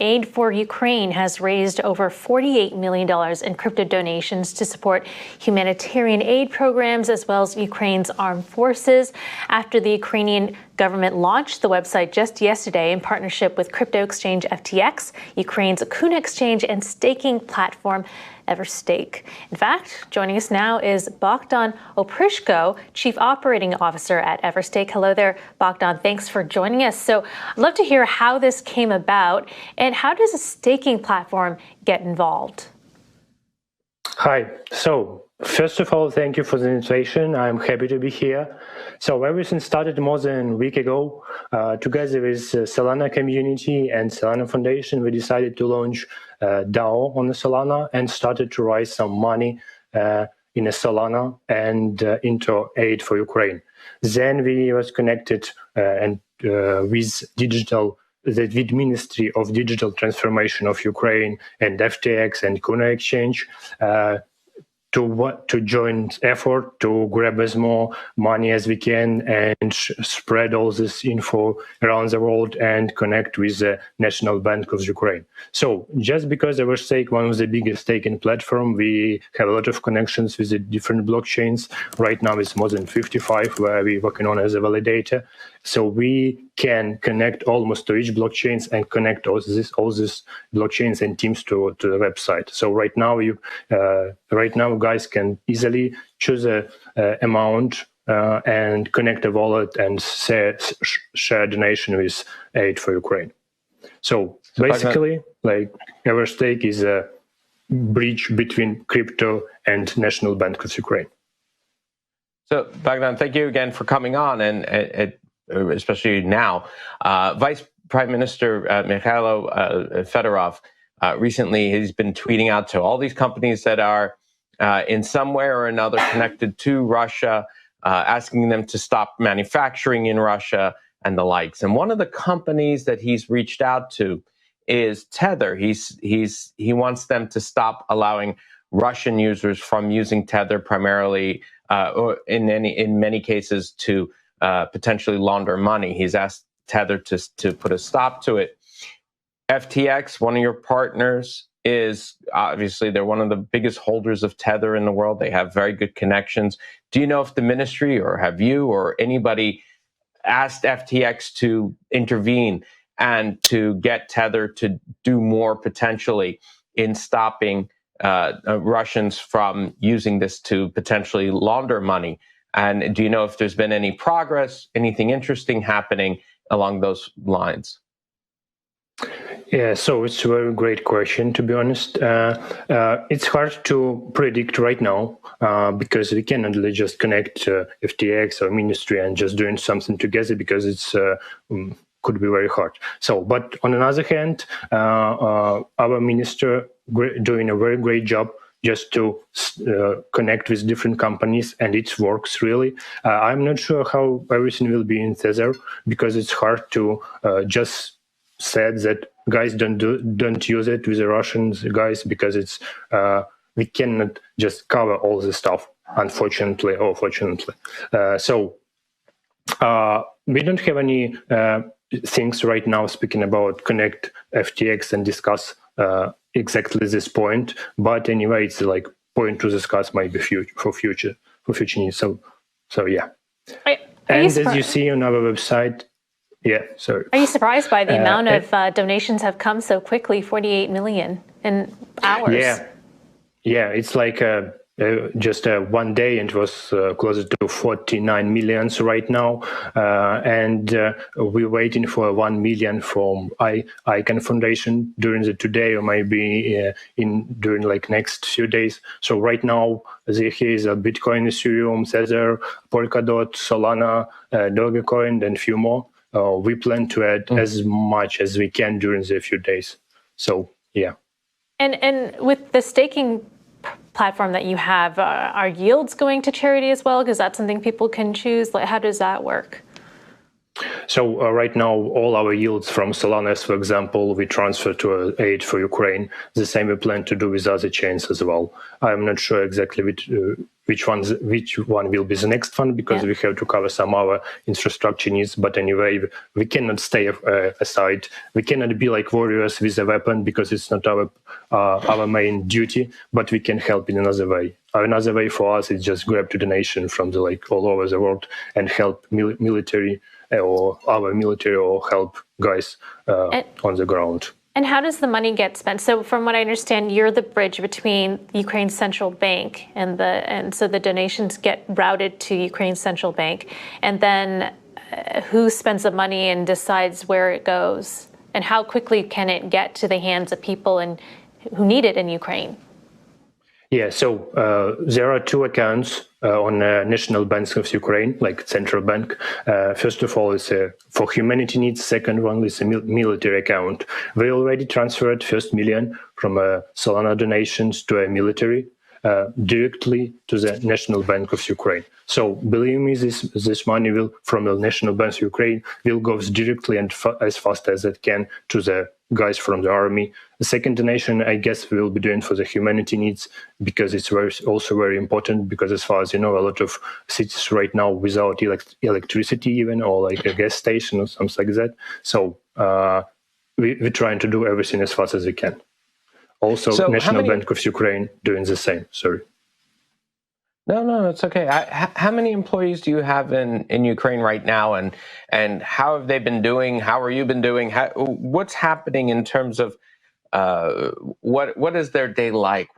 Aid for Ukraine has raised over $48 million in crypto donations to support humanitarian aid programs as well as Ukraine's armed forces after the Ukrainian government launched the website just yesterday in partnership with crypto exchange FTX, Ukraine's Kuna exchange, and staking platform Everstake. In fact, joining us now is Bogdan Oprishko, Chief Operating Officer at Everstake. Hello there, Bogdan. Thanks for joining us. So I'd love to hear how this came about and how does a staking platform get involved? Hi. So first of all, thank you for the invitation. I'm happy to be here. So everything started more than a week ago. Together with the Solana community and Solana Foundation, we decided to launch DAO on the Solana and started to raise some money in a Solana and into aid for Ukraine. Then we was connected with the Ministry of Digital Transformation of Ukraine and FTX and Kuna Exchange to join effort to grab as more money as we can and spread all this info around the world and connect with the National Bank of Ukraine. So just because Everstake, one of the biggest staking platform, we have a lot of connections with the different blockchains. Right now it's more than 55 where we're working on as a validator. So we can connect almost to each blockchains and connect all these blockchains and teams to the website. So right now, guys can easily choose a amount and connect a wallet and share donation with Aid for Ukraine. So basically, like Everstake is a bridge between crypto and National Bank of Ukraine. So Bogdan, thank you again for coming on, and especially now. Vice Prime Minister Mikhailo Fedorov recently has been tweeting out to all these companies that are in some way or another connected to Russia, asking them to stop manufacturing in Russia and the likes. And one of the companies that he's reached out to is Tether. He wants them to stop allowing Russian users from using Tether primarily, or in many cases to potentially launder money. He's asked Tether to put a stop to it. FTX, one of your partners, is obviously they're one of the biggest holders of Tether in the world. They have very good connections. Do you know if the ministry or have you or anybody asked FTX to intervene and to get Tether to do more potentially in stopping Russians from using this to potentially launder money? And do you know if there's been any progress, anything interesting happening along those lines? Yeah, so it's a very great question, to be honest. It's hard to predict right now because we cannot just connect FTX or ministry and just doing something together because it's could be very hard. So, but on another hand, our minister doing a very great job just to connect with different companies, and it works really. I'm not sure how everything will be in Tether because it's hard to just say that guys don't use it with the Russians guys because it's we cannot just cover all the stuff, unfortunately or fortunately. So we don't have any things right now speaking about connect FTX and discuss exactly this point, but anyway, it's like point to discuss maybe for future needs. So yeah. And as you see on our website, yeah, sorry. Are you surprised by the amount of donations have come so quickly, 48 million in hours? Yeah, it's like just one day, and it was closer to 49 millions right now, and we're waiting for 1 million from ICANN Foundation during the today or maybe during like next few days. So right now here is a Bitcoin, Ethereum, Tether, Polkadot, Solana, Dogecoin, and a few more. We plan to add as much as we can during the few days. So yeah. And with the staking platform that you have, are yields going to charity as well? Because that's something people can choose. Like, how does that work? So right now, all our yields from Solana, for example, we transfer to aid for Ukraine. The same we plan to do with other chains as well. I'm not sure exactly which one will be the next one, because we have to cover some our infrastructure needs. But anyway, we cannot stay aside. We cannot be like warriors with a weapon, because it's not our main duty. But we can help in another way. Another way for us is just grab to donation from the all over the world and help military or our military, or help guys on the ground. And how does the money get spent? So from what I understand, you're the bridge between Ukraine's central bank and so the donations get routed to Ukraine's central bank. And then who spends the money and decides where it goes? And how quickly can it get to the hands of people who need it in Ukraine? Yeah, so there are two accounts on national banks of Ukraine, like central bank. First of all, it's for humanity needs. Second one is a military account. We already transferred first million from Solana donations to a military directly to the National Bank of Ukraine. So believe me, this money will from the National Bank of Ukraine will go directly and as fast as it can to the guys from the army. The second donation, I guess, we will be doing for the humanity needs, because it's also very important, because as far as you know, a lot of cities right now without electricity even, or like a gas station or something like that. So we're trying to do everything as fast as we can. Also, so National Bank of Ukraine doing the same. Sorry. No, it's okay. How many employees do you have in Ukraine right now, and how have they been doing? How are you been doing? What's happening in terms of what is their day like?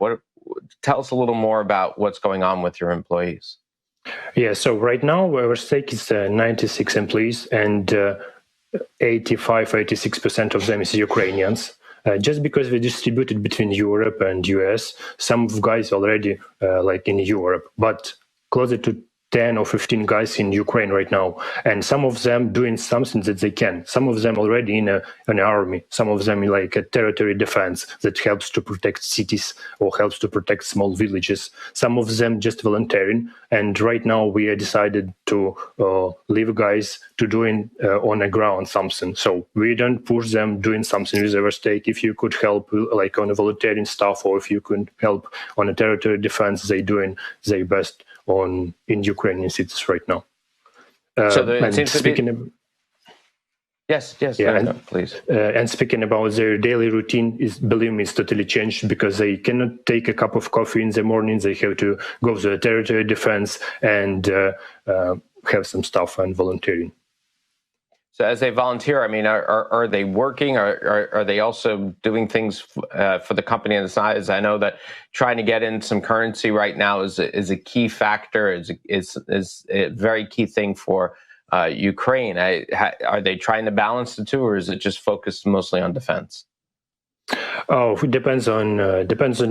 Tell us a little more about what's going on with your employees. Yeah, so right now our stake is 96 employees, and 86% of them is Ukrainians. Just because we distributed between Europe and US, some of guys already like in Europe, but closer to 10 or 15 guys in Ukraine right now, and some of them doing something that they can. Some of them already in an army, some of them in like a territory defense that helps to protect cities or helps to protect small villages. Some of them just volunteering, and right now we have decided to leave guys to doing on the ground something. So we don't push them doing something with our stake. If you could help like on a volunteering stuff, or if you could help on a territory defense, they doing their best in Ukrainian cities right now. So it seems to be... Yes, yeah, please. And speaking about their daily routine, believe me, it's totally changed, because they cannot take a cup of coffee in the morning. They have to go to the territory defense and have some stuff and volunteering. So as they volunteer, I mean, are they working? Are they also doing things for the company on the side? I know that trying to get in some currency right now is a key factor, is a very key thing for Ukraine. Are they trying to balance the two, or is it just focused mostly on defense? Oh, it depends on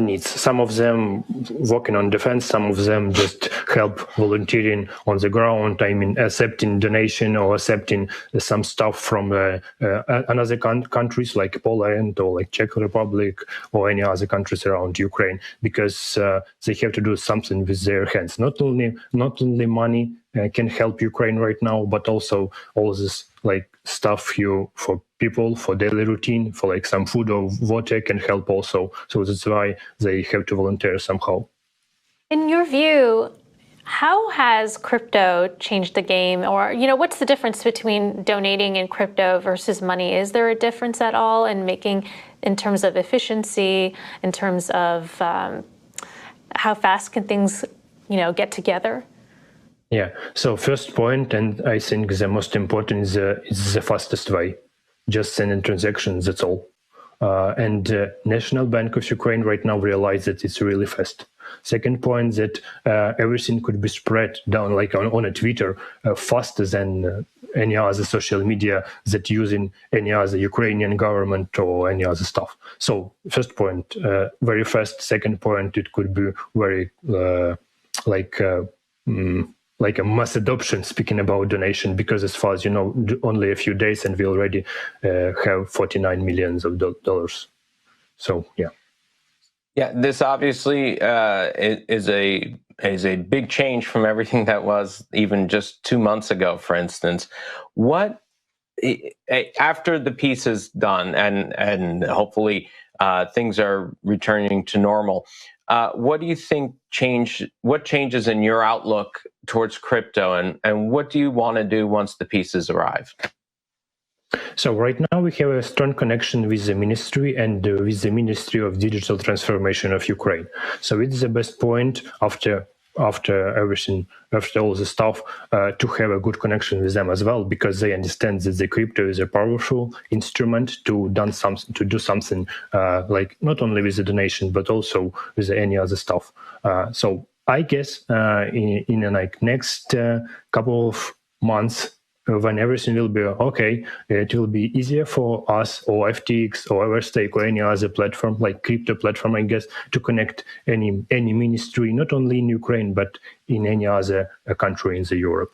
needs. Some of them working on defense, some of them just help volunteering on the ground. I mean, accepting donation or accepting some stuff from another countries like Poland or like Czech Republic or any other countries around Ukraine, because they have to do something with their hands. Not only money can help Ukraine right now, but also all this like stuff for people, for daily routine, for like some food or water can help also. So that's why they have to volunteer somehow. In your view, how has crypto changed the game? Or, what's the difference between donating in crypto versus money? Is there a difference at all in terms of efficiency, in terms of how fast can things, get together? Yeah. So first point, and I think the most important is the fastest way. Just sending transactions. That's all. And National Bank of Ukraine right now realize that it's really fast. Second point, that everything could be spread down like on a Twitter faster than any other social media that using any other Ukrainian government or any other stuff. So first point, very fast. Second point, it could be very like a mass adoption, speaking about donation, because as far as you know, only a few days and we already have $49 million. So, yeah. Yeah, this obviously is a big change from everything that was even just 2 months ago, for instance. What after the peace is done and hopefully things are returning to normal, what do you think what changes in your outlook towards crypto, and what do you want to do once the peace has arrived? So right now we have a strong connection with the ministry and with the Ministry of Digital Transformation of Ukraine. So it's the best point after everything, after all the stuff, to have a good connection with them as well, because they understand that the crypto is a powerful instrument to do something like not only with the donation but also with any other stuff. So I guess in like next couple of months, when everything will be okay, it will be easier for us or FTX or Everstake or any other platform, like crypto platform, I guess, to connect any ministry, not only in Ukraine, but in any other country in the Europe.